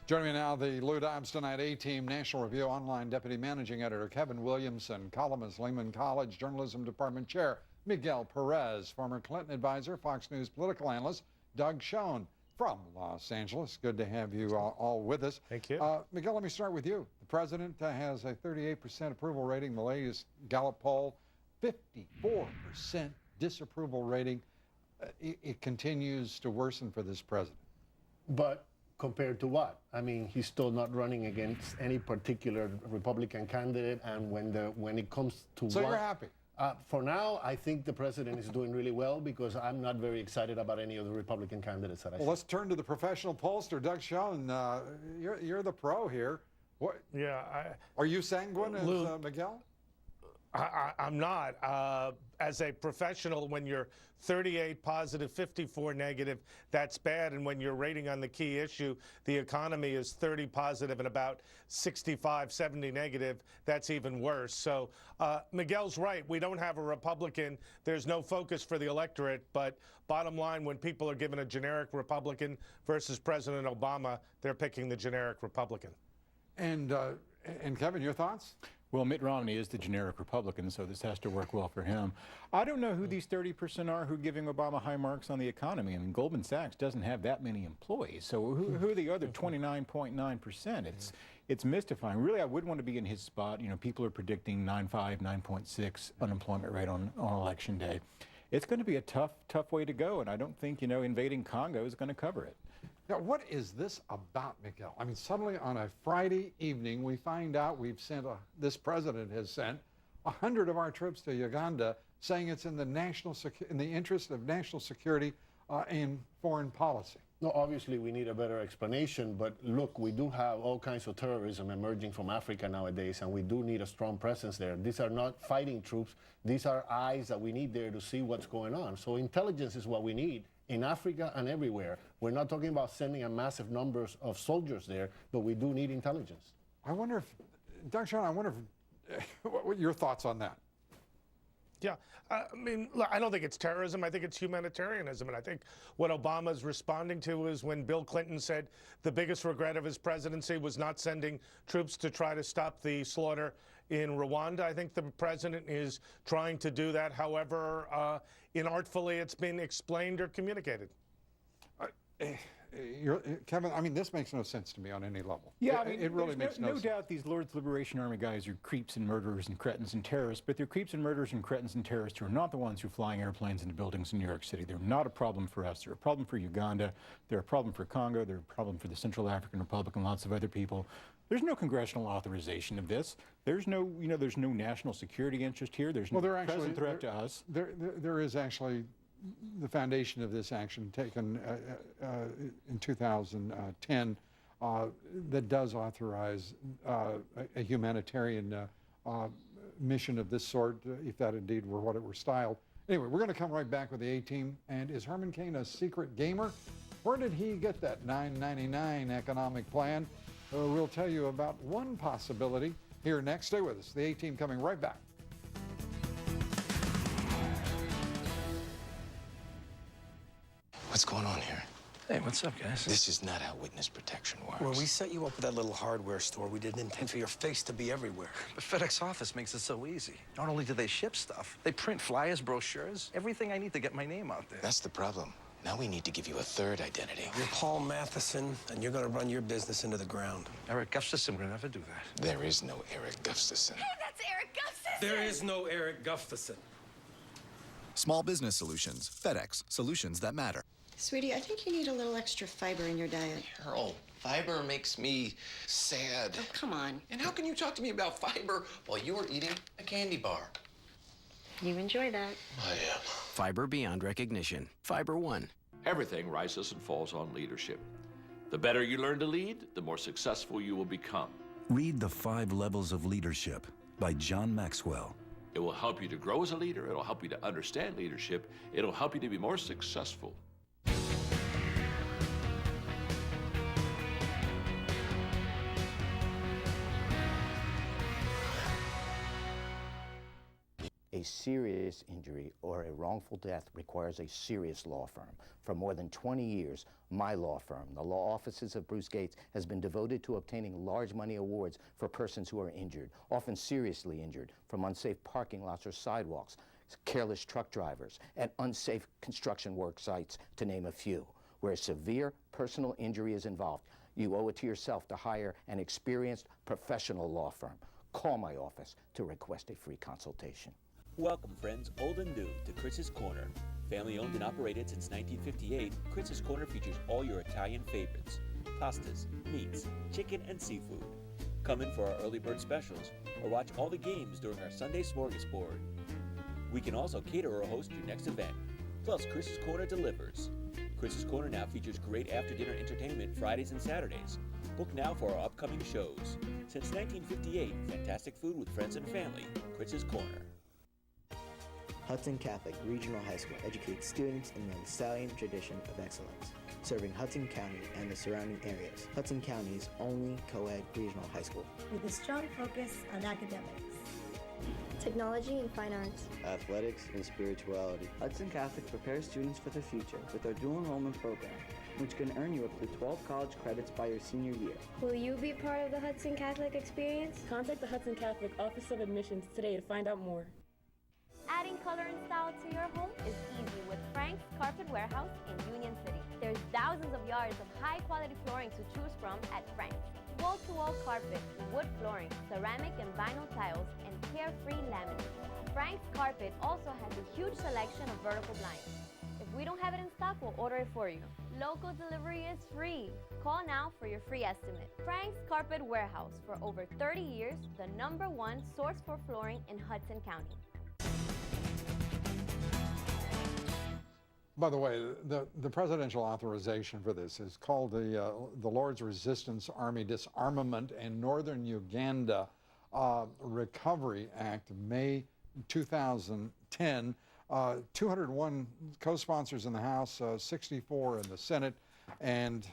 Joining me now, the Lou Dobbs Tonight A-Team National Review Online Deputy Managing Editor Kevin Williamson, columnist, Lehman College Journalism Department Chair Miguel Perez, former Clinton advisor, Fox News political analyst Doug Schoen from Los Angeles. Good to have you all with us. Thank you. Miguel, let me start with you. The president has a 38% approval rating. The latest Gallup poll, 54% disapproval rating. It continues to worsen for this president. But compared to what? I mean, he's still not running against any particular Republican candidate, and when it comes to So you're happy? For now, I think the president is doing really well because I'm not very excited about any of the Republican candidates that I see. Well, let's turn to the professional pollster, Doug Schoen. You're the pro here. What? Yeah. Are you sanguine as Miguel? I'm not. As a professional, when you're 38 positive, 54 negative, that's bad. And when you're rating on the key issue, the economy is 30 positive and about 65, 70 negative, that's even worse. So Miguel's right. We don't have a Republican. There's no focus for the electorate. But bottom line, when people are given a generic Republican versus President Obama, they're picking the generic Republican. And Kevin, your thoughts? Well, Mitt Romney is the generic Republican, so this has to work well for him. I don't know who these 30% are who are giving Obama high marks on the economy. I mean, Goldman Sachs doesn't have that many employees, so who are the other 29.9%? It's mystifying. Really, I would want to be in his spot. You know, people are predicting 9.5, 9.6 unemployment rate on Election Day. It's going to be a tough way to go, and I don't think, you know, invading Congo is going to cover it. Now, what is this about, Miguel? I mean, suddenly on a Friday evening, we find out this president has sent 100 of our troops to Uganda, saying it's in the interest of national security and foreign policy. No, obviously we need a better explanation, but look, we do have all kinds of terrorism emerging from Africa nowadays, and we do need a strong presence there. These are not fighting troops. These are eyes that we need there to see what's going on. So intelligence is what we need in Africa and everywhere. We're not talking about sending a massive numbers of soldiers there, but we do need intelligence. I wonder if, Dr. Schoen, what your thoughts on that? Yeah, I mean, look, I don't think it's terrorism. I think it's humanitarianism. And I think what Obama's responding to is when Bill Clinton said the biggest regret of his presidency was not sending troops to try to stop the slaughter in Rwanda. I think the president is trying to do that. However, inartfully, it's been explained or communicated. Kevin, I mean, this makes no sense to me on any level. Yeah, I mean, it really makes no sense. No doubt these Lord's Liberation Army guys are creeps and murderers and cretins and terrorists, but they're creeps and murderers and cretins and terrorists who are not the ones who are flying airplanes into buildings in New York City. They're not a problem for us. They're a problem for Uganda. They're a problem for Congo. They're a problem for the Central African Republic and lots of other people. There's no congressional authorization of this. There's no, there's no national security interest here. There's no present threat to us. There is actually the foundation of this action taken in 2010 that does authorize a humanitarian mission of this sort, if that indeed were what it were styled. Anyway, we're going to come right back with the A-Team. And is Herman Cain a secret gamer? Where did he get that $9.99 economic plan? We'll tell you about one possibility here next. Stay with us. The A-Team coming right back. What's going on here? Hey, what's up, guys? This is not how witness protection works. When we set you up with that little hardware store, we didn't intend for your face to be everywhere. But FedEx Office makes it so easy. Not only do they ship stuff, they print flyers, brochures, everything I need to get my name out there. That's the problem. Now we need to give you a third identity. You're Paul Matheson, and you're gonna run your business into the ground. Eric Gustafson would never do that. There is no Eric Gustafson. That's Eric Gustafson! There is no Eric Gustafson. Small business solutions. FedEx. Solutions that matter. Sweetie, I think you need a little extra fiber in your diet. Carol, fiber makes me sad. Oh, come on. And how can you talk to me about fiber while you are eating a candy bar? You enjoy that. I am. Fiber beyond recognition. Fiber One. Everything rises and falls on leadership. The better you learn to lead, the more successful you will become. Read The 5 Levels of Leadership by John Maxwell. It will help you to grow as a leader. It'll help you to understand leadership. It'll help you to be more successful. A serious injury or a wrongful death requires a serious law firm. For more than 20 years, my law firm, the law offices of Bruce Gates, has been devoted to obtaining large money awards for persons who are injured, often seriously injured, from unsafe parking lots or sidewalks, careless truck drivers, and unsafe construction work sites, to name a few. Where severe personal injury is involved, you owe it to yourself to hire an experienced professional law firm. Call my office to request a free consultation. Welcome, friends, old and new, to Chris's Corner. Family owned and operated since 1958, Chris's Corner features all your Italian favorites: pastas, meats, chicken, and seafood. Come in for our early bird specials or watch all the games during our Sunday smorgasbord. We can also cater or host your next event. Plus, Chris's Corner delivers. Chris's Corner now features great after-dinner entertainment Fridays and Saturdays. Book now for our upcoming shows. Since 1958, fantastic food with friends and family. Chris's Corner. Hudson Catholic Regional High School educates students in the stallion tradition of excellence, serving Hudson County and the surrounding areas. Hudson County's only co-ed regional high school. With a strong focus on academics, technology and fine arts, athletics and spirituality. Hudson Catholic prepares students for the future with our dual enrollment program, which can earn you up to 12 college credits by your senior year. Will you be part of the Hudson Catholic experience? Contact the Hudson Catholic Office of Admissions today to find out more. Adding color and style to your home is easy with Frank's Carpet Warehouse in Union City. There's thousands of yards of high-quality flooring to choose from at Frank's. Wall-to-wall carpet, wood flooring, ceramic and vinyl tiles, and carefree laminate. Frank's Carpet also has a huge selection of vertical blinds. If we don't have it in stock, we'll order it for you. Local delivery is free. Call now for your free estimate. Frank's Carpet Warehouse, for over 30 years, the #1 source for flooring in Hudson County. By the way, the presidential authorization for this is called the Lord's Resistance Army Disarmament and Northern Uganda Recovery Act, May 2010. 201 co-sponsors in the House, 64 in the Senate, and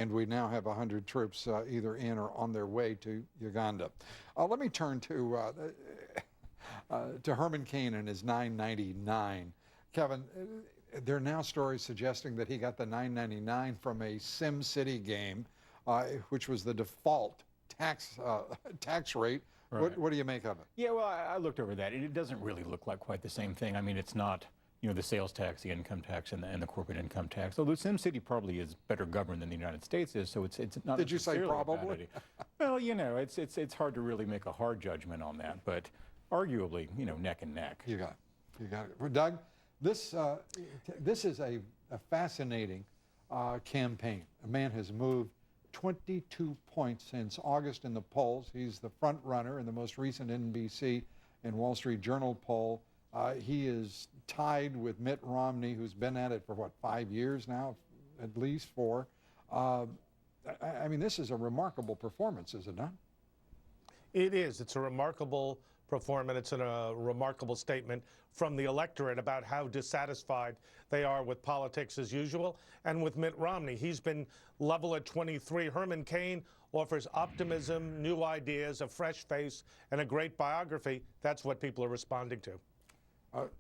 we now have 100 troops either in or on their way to Uganda. Let me turn to Herman Cain and his 999. Kevin, there are now stories suggesting that he got the 999 from a Sim City game, which was the default tax rate. Right. What do you make of it? Yeah, well, I looked over that. It doesn't really look like quite the same thing. I mean, it's not, the sales tax, the income tax, and the corporate income tax. Although Sim City probably is better governed than the United States is, so it's not. Did you say probably? Well, it's hard to really make a hard judgment on that, but arguably, neck and neck. You got it. Well, Doug, this is a fascinating campaign. A man has moved 22 points since August in the polls. He's the front runner in the most recent NBC and Wall Street Journal poll. He is tied with Mitt Romney, who's been at it for, 5 years now, at least 4. I mean, this is a remarkable performance, is it not? It is. It's a remarkable performance and a remarkable statement from the electorate about how dissatisfied they are with politics as usual and with Mitt Romney. He's been level at 23. Herman Cain offers optimism, new ideas, a fresh face, and a great biography. That's what people are responding to.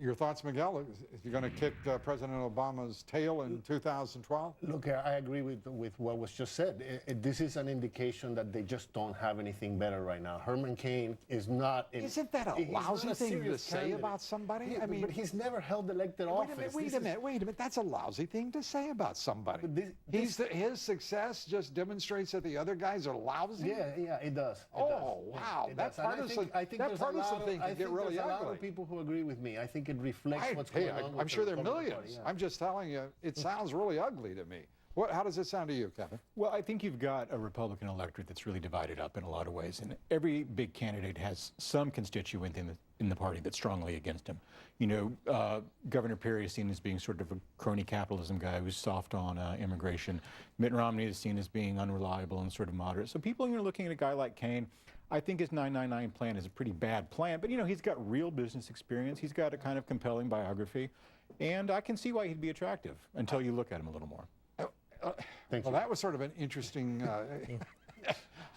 Your thoughts, Miguel? If you're going to kick President Obama's tail in 2012? Look, I agree with what was just said. This is an indication that they just don't have anything better right now. Herman Cain is not. Isn't that a lousy thing to say about somebody? Yeah, I mean, but he's never held elected office. Wait a minute. That's a lousy thing to say about somebody. His success just demonstrates that the other guys are lousy. Yeah, it does. Wow, that partisan thing can get really ugly. There's a lot of people who agree with me. I think it reflects what's going on. I'm sure there are millions. I'm just telling you, it sounds really ugly to me. How does it sound to you, Kevin? Well, I think you've got a Republican electorate that's really divided up in a lot of ways, and every big candidate has some constituent in the party that's strongly against him. Governor Perez is seen as being sort of a crony capitalism guy who's soft on immigration. Mitt Romney is seen as being unreliable and sort of moderate. So people are looking at a guy like Cain. I think his 999 plan is a pretty bad plan, but he's got real business experience. He's got a kind of compelling biography, and I can see why he'd be attractive until you look at him a little more. Thank you. Well, that was sort of an interesting.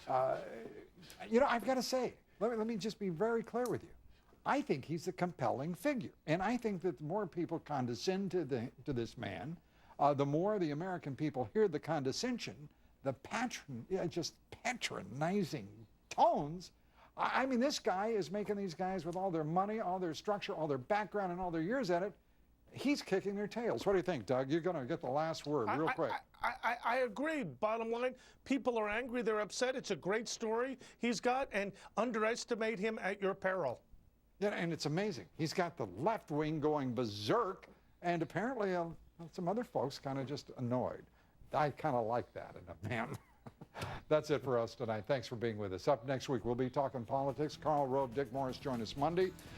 I've got to say, let me just be very clear with you. I think he's a compelling figure. And I think that the more people condescend to this man, the more the American people hear the condescension, the just patronizing tones. I mean, this guy is making these guys, with all their money, all their structure, all their background, and all their years at it, he's kicking their tails. What do you think, Doug? You're going to get the last word real quick. I agree. Bottom line, people are angry. They're upset. It's a great story he's got, and underestimate him at your peril. Yeah, and it's amazing. He's got the left wing going berserk, and apparently some other folks kind of just annoyed. I kind of like that in a man. That's it for us tonight. Thanks for being with us. Up next week, we'll be talking politics. Karl Rove, Dick Morris join us Monday.